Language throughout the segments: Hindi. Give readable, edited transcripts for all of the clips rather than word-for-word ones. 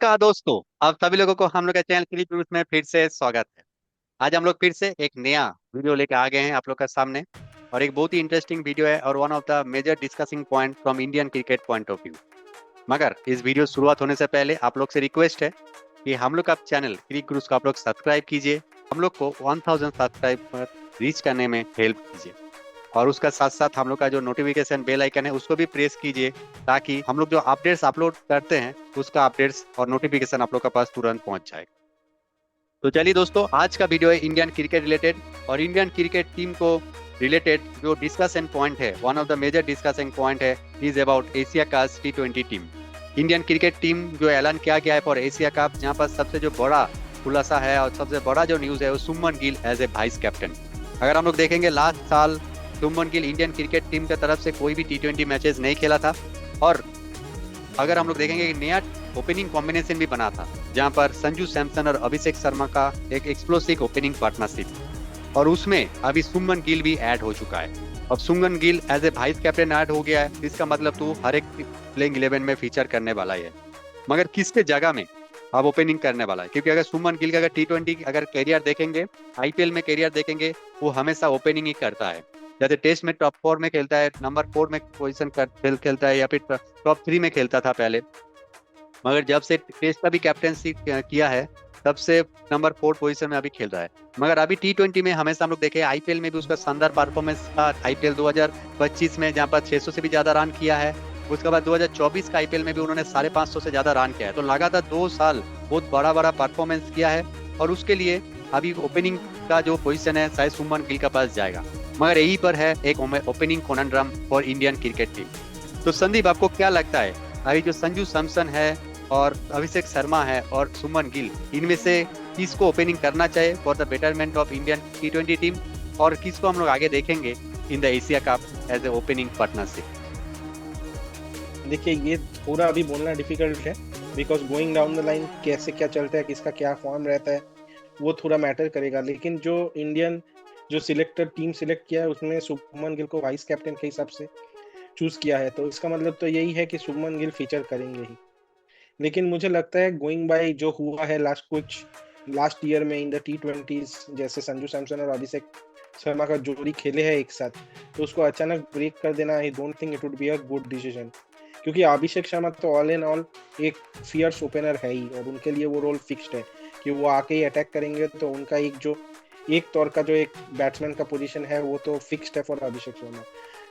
नमस्कार दोस्तों। आप सभी लोगों को हम लोग के चैनल क्रिक न्यूज़ में फिर से स्वागत है। आज हम लोग फिर से एक नया वीडियो लेके आ गए हैं आप लोग के सामने। और एक बहुत ही इंटरेस्टिंग वीडियो है और one of the major discussing point from Indian cricket point of view. मगर इस वीडियो शुरुआत होने से पहले आप लोग से रिक्वेस्ट है कि हम लोग का चैनल क्रिक न्यूज़ को आप लोग सब्सक्राइब कीजिए। हम लोग को 1000 सब्सक्राइबर रीच करने में हेल्प कीजिए। और उसका साथ साथ हम लोग का जो नोटिफिकेशन बेल आइकन है उसको भी प्रेस कीजिए, ताकि हम लोग जो अपडेट्स अपलोड करते हैं उसका अपडेट्स और नोटिफिकेशन आप लोग के पास तुरंत पहुंच जाए। तो चलिए दोस्तों, आज का वीडियो है इंडियन क्रिकेट रिलेटेड और इंडियन क्रिकेट टीम को रिलेटेड जो डिस्कशन पॉइंट है, one of the major discussion point है is about Asia cup T20 team. Indian cricket team जो ऐलान किया गया है फॉर एशिया कप, जहाँ पर सबसे जो बड़ा खुलासा है और सबसे बड़ा जो न्यूज है वो Suman Gill as a vice captain. अगर हम लोग देखेंगे लास्ट साल Shubman Gill Indian cricket team की तरफ से कोई भी T20 मैचेस नहीं खेला था। और अगर हम लोग देखेंगे कि नया ओपनिंग कॉम्बिनेशन भी बना था, जहां पर संजू सैमसन और अभिषेक शर्मा का एक एक्सप्लोसिव ओपनिंग पार्टनरशिप, और उसमें अभी शुभमन गिल भी ऐड हो चुका है। अब Shubman Gill as a vice captain add हो गया है, इसका मतलब तो हर एक प्लेइंग 11 में फीचर करने वाला है। मगर किसके जगह में अब ओपनिंग करने वाला है? क्योंकि अगर शुभमन गिल का अगर T20 अगर करियर देखेंगे, आईपीएल में करियर देखेंगे, वो हमेशा ओपनिंग ही करता है। जैसे टेस्ट में टॉप 4 में खेलता है, नंबर 4 में पोजीशन खेलता है, या फिर टॉप 3 में खेलता था पहले। मगर जब से टेस्ट का भी कैप्टनसी किया है, तब से नंबर 4 पोजीशन में अभी खेल रहा है। मगर अभी T20 में हमेशा हम लोग देखे, आईपीएल में भी उसका शानदार परफॉर्मेंस था। आईपीएल 2025 में जहाँ पर 600 से भी ज्यादा रन किया है। उसके बाद 2024 का आईपीएल में भी उन्होंने 550 से ज्यादा रन किया है। तो लगातार 2 साल बहुत बड़ा बड़ा परफॉर्मेंस किया है। और उसके लिए अभी ओपनिंग का जो पोजीशन है शायद शुभमन गिल के पास जाएगा। मगर यही पर है एक opening conundrum for Indian cricket team. तो संदीप, आपको क्या लगता है, अभी जो संजू सैमसन है और अभिषेक शर्मा है और शुभमन गिल, इनमें से किसको ओपनिंग करना चाहिए for the betterment of Indian T20 team, और किसको हम लोग आगे देखेंगे in the Asia cup as a opening partnership? देखिए, ये थोड़ा अभी बोलना डिफिकल्ट है because going down the line कैसे क्या चलता है, किसका क्या फॉर्म रहता है, वो थोड़ा मैटर करेगा। लेकिन जो इंडियन जो सिलेक्टर टीम सिलेक्ट किया है उसमें शुभमन गिल को वाइस कैप्टन के हिसाब से चूज किया है, तो इसका मतलब तो यही है कि शुभमन गिल फीचर करेंगे ही। लेकिन मुझे लगता है गोइंग बाय जो हुआ है लास्ट ईयर में इन द T20s, जैसे संजू सैमसन और अभिषेक शर्मा का जोड़ी खेले हैं एक साथ, तो उसको अचानक ब्रेक कर देना, I don't think it would be a good decision. क्योंकि अभिषेक शर्मा तो ऑल इन ऑल एक फियर्स ओपनर है ही, और उनके लिए वो रोल फिक्स्ड है कि वो आके ही अटैक करेंगे। तो उनका एक तौर का जो एक बैट्समैन का पोजीशन है वो तो फिक्स्ड है for Abhishek Sharma.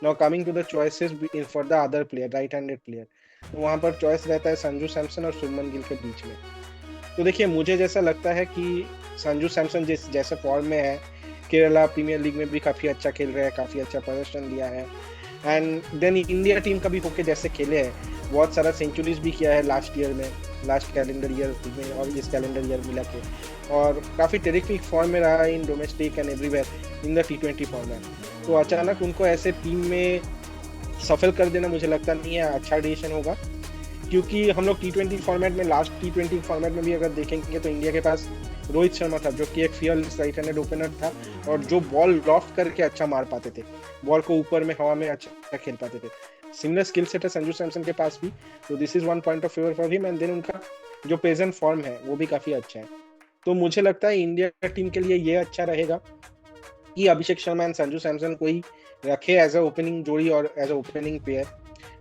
Now coming to the choices for the other player, right handed player, तो वहां पर चॉइस रहता है संजू सैमसन और शुभमन गिल के बीच में। तो देखिए, मुझे जैसा लगता है कि संजू सैमसन जैसे फॉर्म में है, केरला प्रीमियर लीग में भी काफी अच्छा खेल रहे हैं, काफी अच्छा प्रदर्शन दिया है, एंड देन इंडिया टीम का भी होके जैसे खेले हैं, बहुत सारा सेंचुरीज भी किया है लास्ट ईयर में, लास्ट कैलेंडर ईयर में और इस कैलेंडर ईयर मिला के, और काफी टेरिफिक फॉर्म में रहा in domestic and everywhere in the T20 format. तो अचानक उनको ऐसे टीम में सफल कर देना मुझे लगता नहीं है अच्छा डिसीजन होगा। क्योंकि हम लोग T20 फॉर्मेट में, लास्ट T20 फॉर्मेट में भी अगर देखेंगे तो इंडिया के पास रोहित शर्मा था, जो कि एक फियरलेस राइट हैंडेड ओपनर था और जो बॉल लॉफ्ट करके अच्छा मार पाते थे, बॉल को ऊपर में हवा में अच्छा खेल पाते थे। सिमिलर स्किल सेट है संजू सैमसन के पास भी, तो this is one point of favour for him. And then उनका जो प्रेजेंट फॉर्म है वो भी काफी अच्छा है। तो मुझे लगता है इंडिया टीम के लिए ये अच्छा रहेगा कि अभिषेक शर्मा एंड संजू सैमसन को ही रखे एज अ ओपनिंग जोड़ी और as a opening player.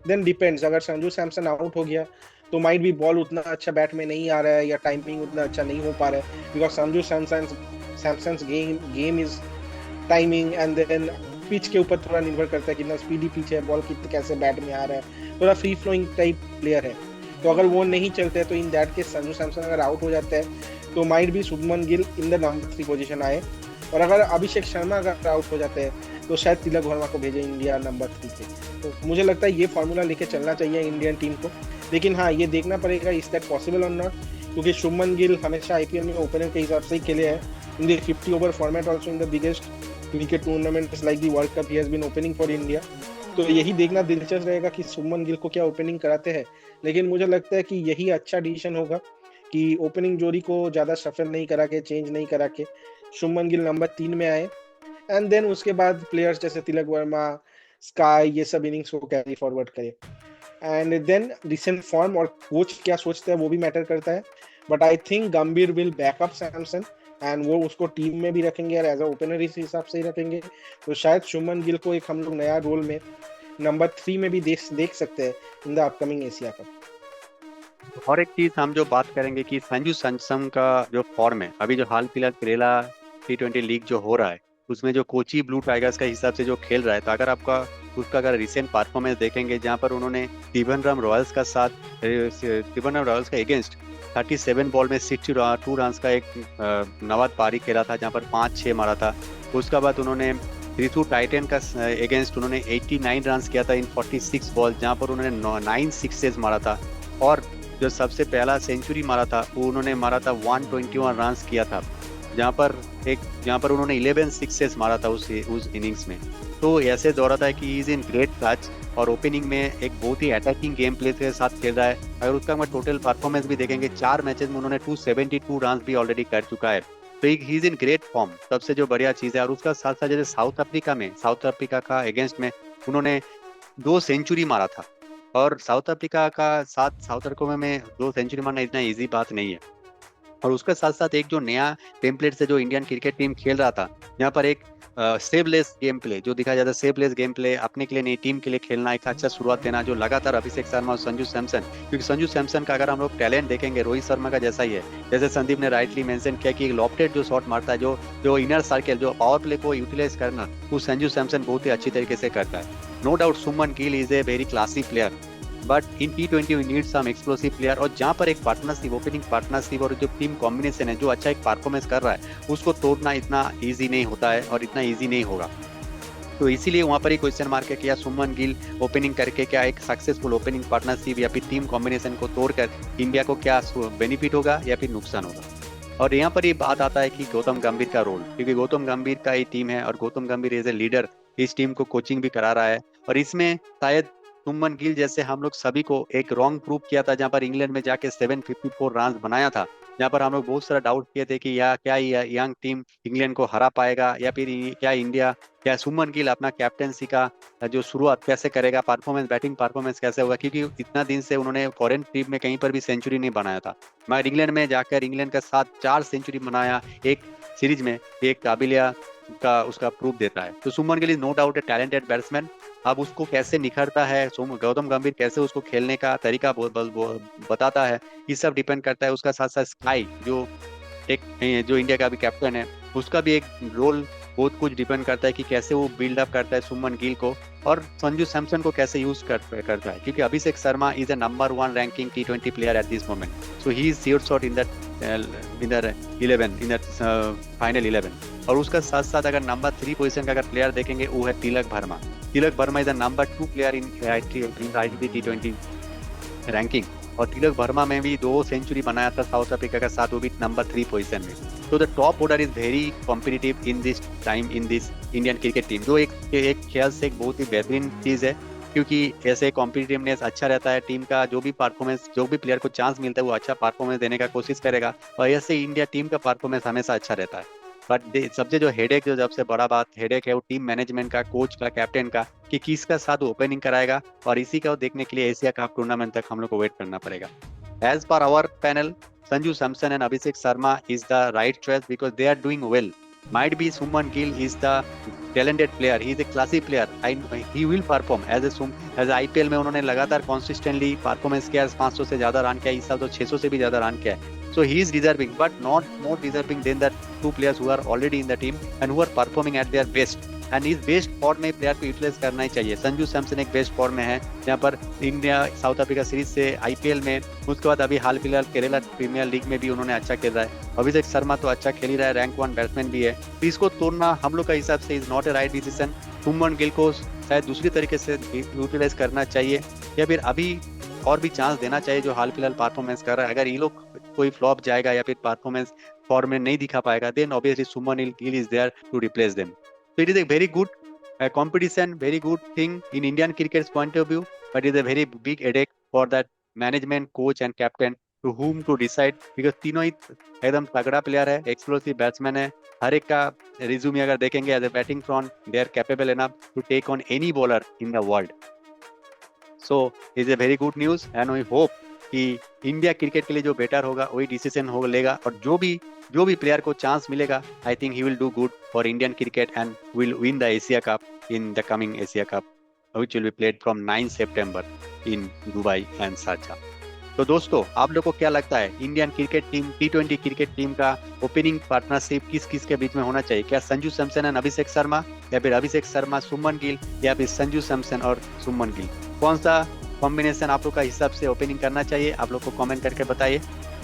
Then depends, अगर संजू सैमसन आउट हो गया तो माइट भी बॉल उतना अच्छा बैट में नहीं आ रहा है या टाइमिंग उतना अच्छा नहीं हो पा रहा है, because Sanju Samson's game is timing, and then pitch के ऊपर थोड़ा निर्भर करता है कितना स्पीडी पिच है, बॉल कितने कैसे बैट में आ रहा है, थोड़ा फ्री फ्लोइंग टाइप प्लेयर है। तो अगर वो नहीं चलते तो in that case Sanju Samson अगर आउट हो जाता है तो माइट भी Shubman Gill in the number 3 position आए, और अगर अभिषेक शर्मा अगर आउट हो जाते हैं तो शायद तिलक वर्मा को भेजे इंडिया नंबर 3 पे। तो मुझे लगता है ये फॉर्मूला लेके चलना चाहिए इंडियन टीम को। लेकिन हाँ, ये देखना पड़ेगा इज दैट पॉसिबल और नॉट, क्योंकि शुभमन गिल हमेशा आईपीएल में ओपनर के हिसाब से ही खेले हैं in the 50 over format, also in the biggest cricket tournament like the world cup he has been opening for India. तो यही देखना दिलचस्प रहेगा कि शुभमन गिल को क्या ओपनिंग कराते हैं। लेकिन मुझे लगता है कि यही अच्छा डिसीजन होगा कि ओपनिंग जोड़ी को ज्यादा सफल नहीं करा के, चेंज नहीं करा के, शुभमन गिल नंबर 3 में आए, एंड देन उसके बाद प्लेयर्स जैसे तिलक वर्मा, स्काई, ये सब इनिंग्स को कैरी फॉरवर्ड करे। एंड देन रिसेंट फॉर्म और कोच क्या सोचता है वो भी मैटर करता है. बट आई थिंक गंभीर विल बैकअप सैमसन एंड वो उसको टीम में भी रखेंगे और एज अ ओपनर इस हिसाब से ही रखेंगे. तो शायद शुभमन गिल को एक हम लोग नया रोल में नंबर 3 में भी देख सकते हैं in the upcoming Asia cup. और एक चीज हम जो बात करेंगे कि संजू सैमसन का जो फॉर्म है अभी, जो हाल फिलहाल केरला T20 लीग जो हो रहा है, उसमें जो कोची ब्लू टाइगर्स का हिसाब से जो खेल रहा है, तो अगर आपका उसका अगर रिसेंट परफॉर्मेंस देखेंगे, जहां पर उन्होंने त्रिवेंद्रम रॉयल्स का साथ त्रिवेंद्रम रॉयल्स का अगेंस्ट 37 बॉल में 62 रन का एक नवाद पारी खेला था, जहां पर 5-6 मारा था. उसके बाद उन्होंने त्रिशूर टाइटन का अगेंस्ट उन्होंने 89 रन किया था इन 46 बॉल, जहां पर उन्होंने 9 सिक्सेस मारा था. और जो सबसे पहला सेंचुरी मारा था वो उन्होंने मारा था 121 रन किया था, जहाँ पर उन्होंने 11 सिक्सेस मारा था उस इनिंग्स में. तो ऐसे दोहराता है कि इज इन ग्रेट टच और ओपनिंग में एक बहुत ही अटैकिंग गेम प्ले के साथ खेल रहा है. अगर उसका मैं टोटल परफॉर्मेंस भी देखेंगे, 4 मैचेस में उन्होंने 272 रन भी ऑलरेडी कर चुका है. तो he is in great form, सबसे जो बढ़िया चीज है. और उसका साथ साथ जैसे साउथ अफ्रीका का अगेंस्ट में उन्होंने 2 सेंचुरी मारा था. और साउथ अफ्रीका का साथ साउथ अफ्रीका में 2 सेंचुरी मारना इतना इजी बात नहीं है. और उसके साथ साथ एक जो नया टेम्पलेट से जो इंडियन क्रिकेट टीम खेल रहा था, यहाँ पर एक सेवलेस गेम प्ले जो दिखाया जाता है, सेवलेस गेम प्ले अपने के लिए नहीं टीम के लिए खेलना, एक अच्छा शुरुआत देना, जो लगातार अभिषेक शर्मा और संजू सैमसन, क्योंकि संजू सैमसन का अगर हम लोग टैलेंट देखेंगे रोहित शर्मा का जैसा ही है. जैसे संदीप ने राइटली मेंशन किया कि लॉफ्टेड जो शॉट मारता है, जो जो इनर सर्कल, जो पावर प्ले को यूटिलाइज करना, वो संजू सैमसन बहुत ही अच्छी तरीके से करता है. No doubt Shubman Gill is a very classy player, but in T20 we need some explosive player. और जहाँ पर एक पार्टनरशिप, ओपनिंग पार्टनरशिप और जो टीम कॉम्बिनेशन है, जो अच्छा एक परफॉर्मेंस कर रहा है, उसको तोड़ना इतना इजी नहीं होता है और इतना इजी नहीं होगा. तो इसीलिए वहाँ पर ही क्वेश्चन मार्क है कि क्या शुभमन गिल ओपनिंग करके क्या एक सक्सेसफुल ओपनिंग पार्टनरशिप या फिर टीम कॉम्बिनेशन को तोड़कर इंडिया को क्या बेनिफिट होगा या फिर नुकसान होगा. और यहाँ पर ये बात आता है कि गौतम गंभीर का रोल, क्योंकि गौतम गंभीर का ही टीम है और गौतम गंभीर एज ए लीडर इस टीम को कोचिंग भी करा रहा है. और इसमें शायद शुभमन गिल जैसे हम लोग सभी को एक रॉन्ग प्रूव किया था, जहाँ पर इंग्लैंड में जाके 754 रन बनाया था, जहाँ पर हम लोग बहुत सारा डाउट किए थे कि या क्या यंग टीम इंग्लैंड को हरा पाएगा या फिर क्या इंडिया, क्या शुभमन गिल अपना कैप्टेंसी का जो शुरुआत कैसे करेगा, परफॉर्मेंस, बैटिंग परफॉर्मेंस कैसे होगा, क्योंकि इतना दिन से उन्होंने फॉरेन ट्रिप में कहीं पर भी सेंचुरी नहीं बनाया था, मगर इंग्लैंड में जाकर इंग्लैंड के साथ 4 सेंचुरी बनाया एक सीरीज में, एक काबिलिया का उसका प्रूफ देता है. तो Shubman Gill is no doubt a talented batsman. अब उसको कैसे निखरता है गौतम गंभीर, कैसे उसको खेलने का तरीका बताता है, ये सब डिपेंड करता है. उसका साथ साथ स्काई जो इंडिया का भी कैप्टन है, उसका भी एक रोल बहुत कुछ डिपेंड करता है कि कैसे वो बिल्ड अप करता है शुभमन गिल को और संजू सैमसन को कैसे यूज करता है. क्योंकि Abhishek Sharma is a number 1 ranking T20 player at this moment, so he is sure shot in that 11 in that final 11. और उसका साथ साथ अगर नंबर 3 पोजीशन का अगर प्लेयर देखेंगे, वो है Tilak Varma is the number 2 player in ICC T20 ranking. और तिलक वर्मा में भी 2 सेंचुरी बनाया था साउथ अफ्रीका का साथ, वो भी नंबर 3 पोजीशन में. तो the top order is very competitive in this time in this Indian cricket team, जो एक खेल से एक बहुत ही बेहतरीन चीज है, क्योंकि ऐसे कॉम्पिटिटिवनेस अच्छा रहता है टीम का. जो भी परफॉर्मेंस, जो भी प्लेयर को चांस मिलता है वो अच्छा परफॉर्मेंस देने का कोशिश करेगा, और ऐसे इंडिया टीम का परफॉर्मेंस हमेशा अच्छा रहता है. बट सबसे जो हेडेक, जो सबसे बड़ा बात हेडेक है, वो टीम मैनेजमेंट का, कोच का, कैप्टन का, कि किसका साथ ओपनिंग कराएगा. और इसी का देखने के लिए एशिया कप टूर्नामेंट तक हम लोग को वेट करना पड़ेगा. As per our panel, Sanju Samson and Abhishek Sharma is the right choice because they are doing well. Might be Shubman Gill is the talented player. He is a classy player. He will perform as IPL में उन्होंने लगातार consistently परफॉर्मेंस किया, 500 से ज्यादा रन किया, इस साल तो 600 से भी ज्यादा रन किया है. So he is deserving, but not more deserving than the 2 players who are already in the team and who are performing at their best. And इस बेस्ट फॉर्म में प्लेयर को यूटिलाइज करना ही चाहिए. संजू सैमसन एक बेस्ट फॉर्म में है, जहाँ पर इंडिया साउथ अफ्रीका सीरीज से IPL में, उसके बाद अभी हाल फिलहाल केरला प्रीमियर लीग में भी उन्होंने अच्छा खेल रहा है. अभिषेक शर्मा तो अच्छा खेल ही रहा है, रैंक 1 बैट्समैन भी है. तो इसको तोड़ना हम लोग का हिसाब से is not a right decision. Shubman Gill को शायद दूसरी तरीके से यूटिलाइज करना चाहिए या फिर अभी और भी चांस देना चाहिए, जो हाल फिलहाल परफॉर्मेंस कर रहा है. अगर ये लोग कोई फ्लॉप जाएगा या फिर परफॉर्मेंस फॉर्म में नहीं दिखा पाएगा, then obviously Shubman Gill is there to replace them. So it is a very good competition, very good thing in Indian cricket's point of view, but it is a very big headache for that management, coach and captain to whom to decide, because तीनों ही एकदम तगड़ा प्लेयर है, एक्सप्लोसिव बैट्समैन है. हर एक का रिज्यूमे अगर देखेंगे as a batting front, they are capable enough to take on any bowler in the world. So is a very good news and we hope कि इंडिया क्रिकेट के लिए जो बेटर होगा वही डिसीजन हो लेगा, और जो भी प्लेयर को चांस मिलेगा, I think he will do good for Indian cricket and will win the Asia cup in the coming Asia cup which will be played from 9 September in Dubai and Sharjah. तो दोस्तों, आप लोग को क्या लगता है Indian cricket team T20 cricket team का ओपनिंग पार्टनरशिप किस किस के बीच में होना चाहिए? क्या संजू सैमसन एंड अभिषेक शर्मा, या फिर अभिषेक शर्मा शुभमन गिल, या फिर संजू सैमसन और शुभमन गिल? कौन सा कॉम्बिनेशन आप लोग का हिसाब से ओपनिंग करना चाहिए? आप लोग को कमेंट करके बताइए।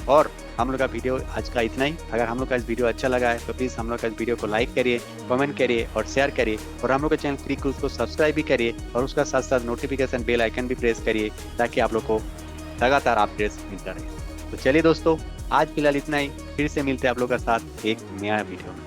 और हम लोग का वीडियो आज का इतना ही। अगर हम लोग का इस वीडियो अच्छा लगा है तो प्लीज़ हम लोग का इस वीडियो को लाइक करिए, कमेंट करिए और शेयर करिए, और हम लोग के चैनल क्लिक उसको सब्सक्राइब भी करिए, और उसका साथ साथ नोटिफिकेशन बेल आइकन भी प्रेस करिए, ताकि आप लोग को लगातार अपडेट्स मिलता रहे। तो चलिए दोस्तों, आज फिलहाल इतना ही। फिर से मिलते हैं आप लोग के साथ एक नया वीडियो में।